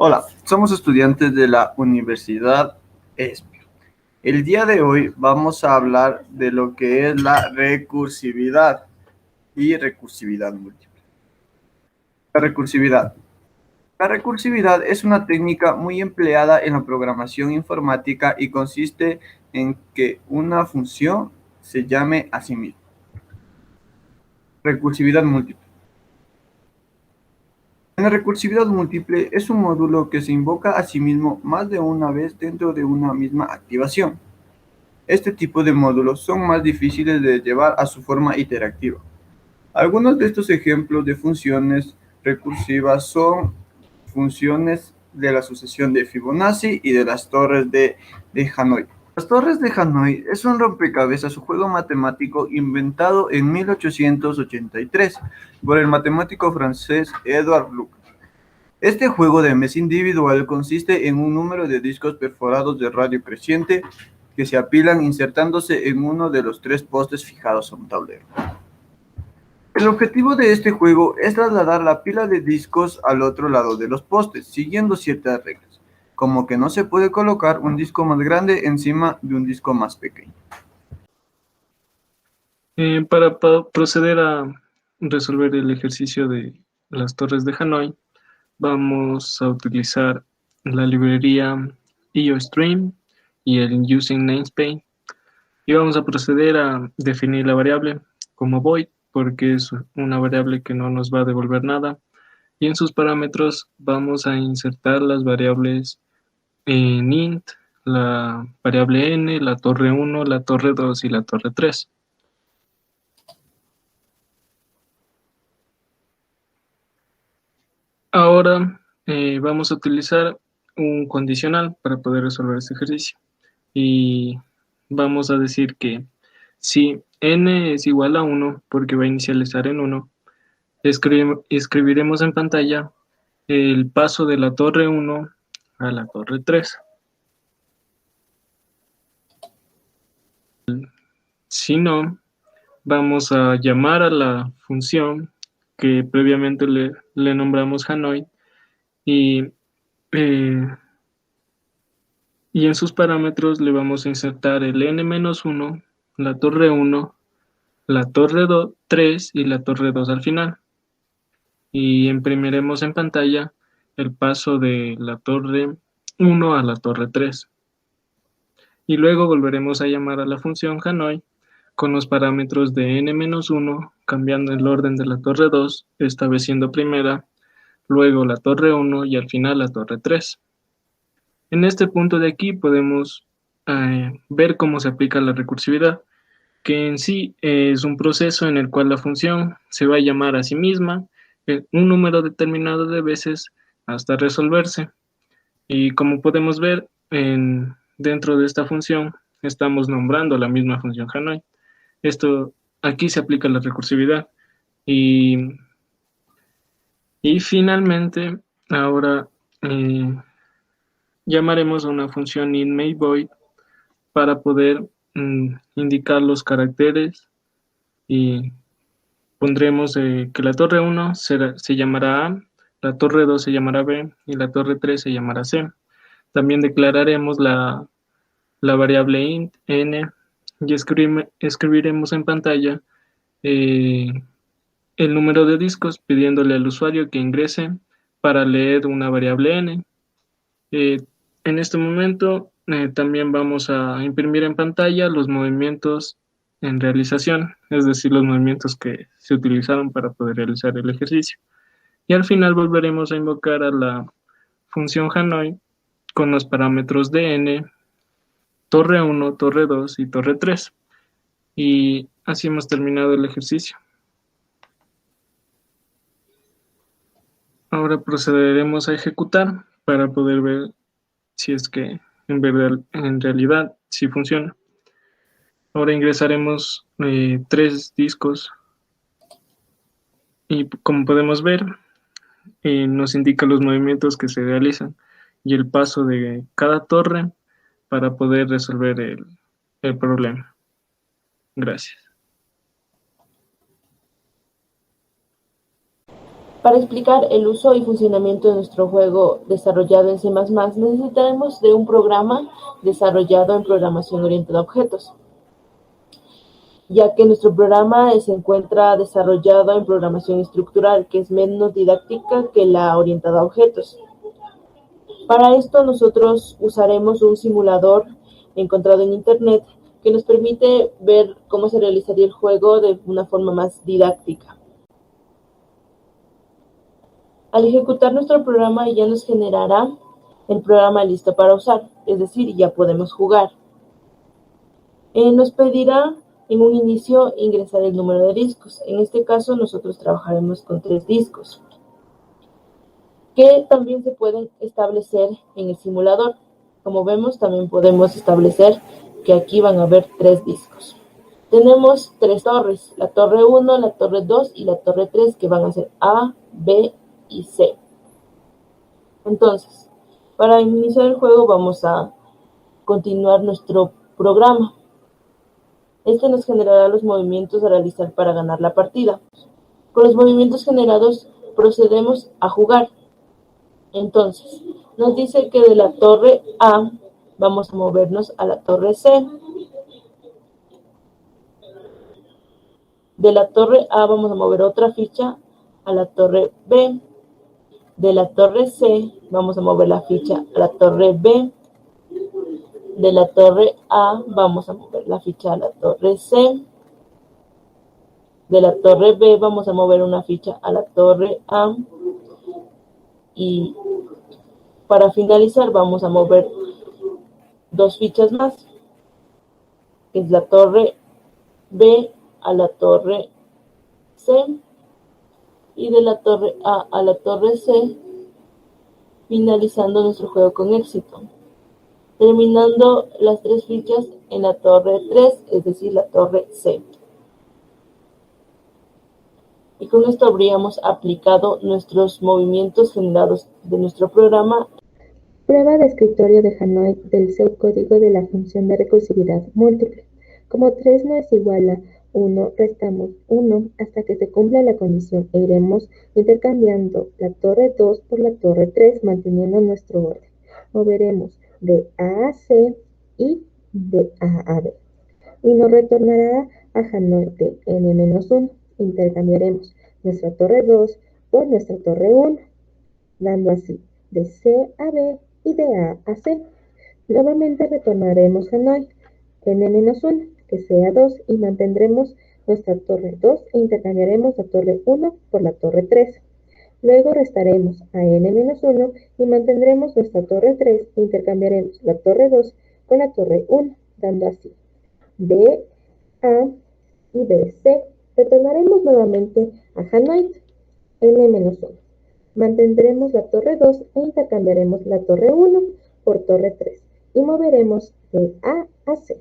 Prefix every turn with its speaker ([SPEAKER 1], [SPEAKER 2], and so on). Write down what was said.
[SPEAKER 1] Hola, somos estudiantes de la Universidad ESPIO. El día de hoy vamos a hablar de lo que es la recursividad y recursividad múltiple. La recursividad. La recursividad es una técnica muy empleada en la programación informática y consiste en que una función se llame a sí misma. Recursividad múltiple. En la recursividad múltiple es un módulo que se invoca a sí mismo más de una vez dentro de una misma activación. Este tipo de módulos son más difíciles de llevar a su forma iterativa. Algunos de estos ejemplos de funciones recursivas son funciones de la sucesión de Fibonacci y de las torres de Hanoi. Las torres de Hanoi es un rompecabezas o juego matemático inventado en 1883 por el matemático francés Edouard Lucas. Este juego de mesa individual consiste en un número de discos perforados de radio creciente que se apilan insertándose en uno de los tres postes fijados a un tablero. El objetivo de este juego es trasladar la pila de discos al otro lado de los postes, siguiendo ciertas reglas, como que no se puede colocar un disco más grande encima de un disco más pequeño.
[SPEAKER 2] Para proceder a resolver el ejercicio de las torres de Hanoi, vamos a utilizar la librería IOStream y el Using Namespace y vamos a proceder a definir la variable como void porque es una variable que no nos va a devolver nada y en sus parámetros vamos a insertar las variables en int, la variable n, la torre 1, la torre 2 y la torre 3. Ahora vamos a utilizar un condicional para poder resolver este ejercicio. Y vamos a decir que si n es igual a 1, porque va a inicializar en 1, escribiremos en pantalla el paso de la torre 1 a la torre 3. Si no, vamos a llamar a la función que previamente le nombramos Hanoi y eh, y en sus parámetros le vamos a insertar el n-1, la torre 1, la torre 3 y la torre 2 al final. Y imprimiremos en pantalla el paso de la torre 1 a la torre 3. Y luego volveremos a llamar a la función Hanoi con los parámetros de n-1, cambiando el orden de la torre 2, esta vez siendo primera, luego la torre 1 y al final la torre 3. En este punto de aquí podemos ver cómo se aplica la recursividad, que en sí es un proceso en el cual la función se va a llamar a sí misma un número determinado de veces hasta resolverse. Y como podemos ver, dentro de esta función estamos nombrando la misma función Hanoi. Esto aquí se aplica la recursividad. Y, y finalmente, ahora llamaremos a una función inMakeVoid para poder indicar los caracteres y pondremos que la torre 1 se llamará A, la torre 2 se llamará B y la torre 3 se llamará C. También declararemos la variable int n y escribiremos en pantalla eh, el número de discos pidiéndole al usuario que ingrese para leer una variable n. Eh, en este momento también vamos a imprimir en pantalla los movimientos en realización, es decir, los movimientos que se utilizaron para poder realizar el ejercicio. Y al final volveremos a invocar a la función Hanoi con los parámetros de n, torre 1, torre 2 y torre 3. Y así hemos terminado el ejercicio. Ahora procederemos a ejecutar para poder ver si es que en realidad sí funciona. Ahora ingresaremos 3 discos y como podemos ver nos indica los movimientos que se realizan y el paso de cada torre para poder resolver el problema. Gracias.
[SPEAKER 3] Para explicar el uso y funcionamiento de nuestro juego desarrollado en C++, necesitaremos de un programa desarrollado en programación orientada a objetos, ya que nuestro programa se encuentra desarrollado en programación estructural, que es menos didáctica que la orientada a objetos. Para esto nosotros usaremos un simulador encontrado en internet que nos permite ver cómo se realizaría el juego de una forma más didáctica. Al ejecutar nuestro programa ya nos generará el programa listo para usar, es decir, ya podemos jugar. Nos pedirá en un inicio ingresar el número de discos. En este caso nosotros trabajaremos con 3 discos, que también se pueden establecer en el simulador. Como vemos, también podemos establecer que aquí van a haber 3 discos. Tenemos 3 torres, la torre 1, la torre 2 y la torre 3, que van a ser A, B y C. Entonces, para iniciar el juego vamos a continuar nuestro programa. Este nos generará los movimientos a realizar para ganar la partida. Con los movimientos generados procedemos a jugar. Entonces, nos dice que de la torre A vamos a movernos a la torre C. De la torre A vamos a mover otra ficha a la torre B. De la torre C vamos a mover la ficha a la torre B. De la torre A vamos a mover la ficha a la torre C. De la torre B vamos a mover una ficha a la torre A. Y para finalizar vamos a mover 2 fichas más, que es la torre B a la torre C y de la torre A a la torre C, finalizando nuestro juego con éxito, terminando las 3 fichas en la torre 3, es decir, la torre C. Y con esto habríamos aplicado nuestros movimientos generados de nuestro programa.
[SPEAKER 4] Prueba de escritorio de Hanoi del subcódigo de la función de recursividad múltiple. Como 3 no es igual a 1, restamos 1 hasta que se cumpla la condición e iremos intercambiando la torre 2 por la torre 3 manteniendo nuestro orden. Moveremos de A a C y de A a B. Y nos retornará a Hanoi de n-1. Intercambiaremos nuestra torre 2 por nuestra torre 1, dando así de C a B y de A a C. Nuevamente retornaremos Hanoi n-1, que sea 2, y mantendremos nuestra torre 2 e intercambiaremos la torre 1 por la torre 3. Luego restaremos a n-1 y mantendremos nuestra torre 3 e intercambiaremos la torre 2 con la torre 1, dando así B, A y B, C. Retornaremos nuevamente a Hanoi n-1. Mantendremos la torre 2 e intercambiaremos la torre 1 por torre 3 y moveremos de A a C.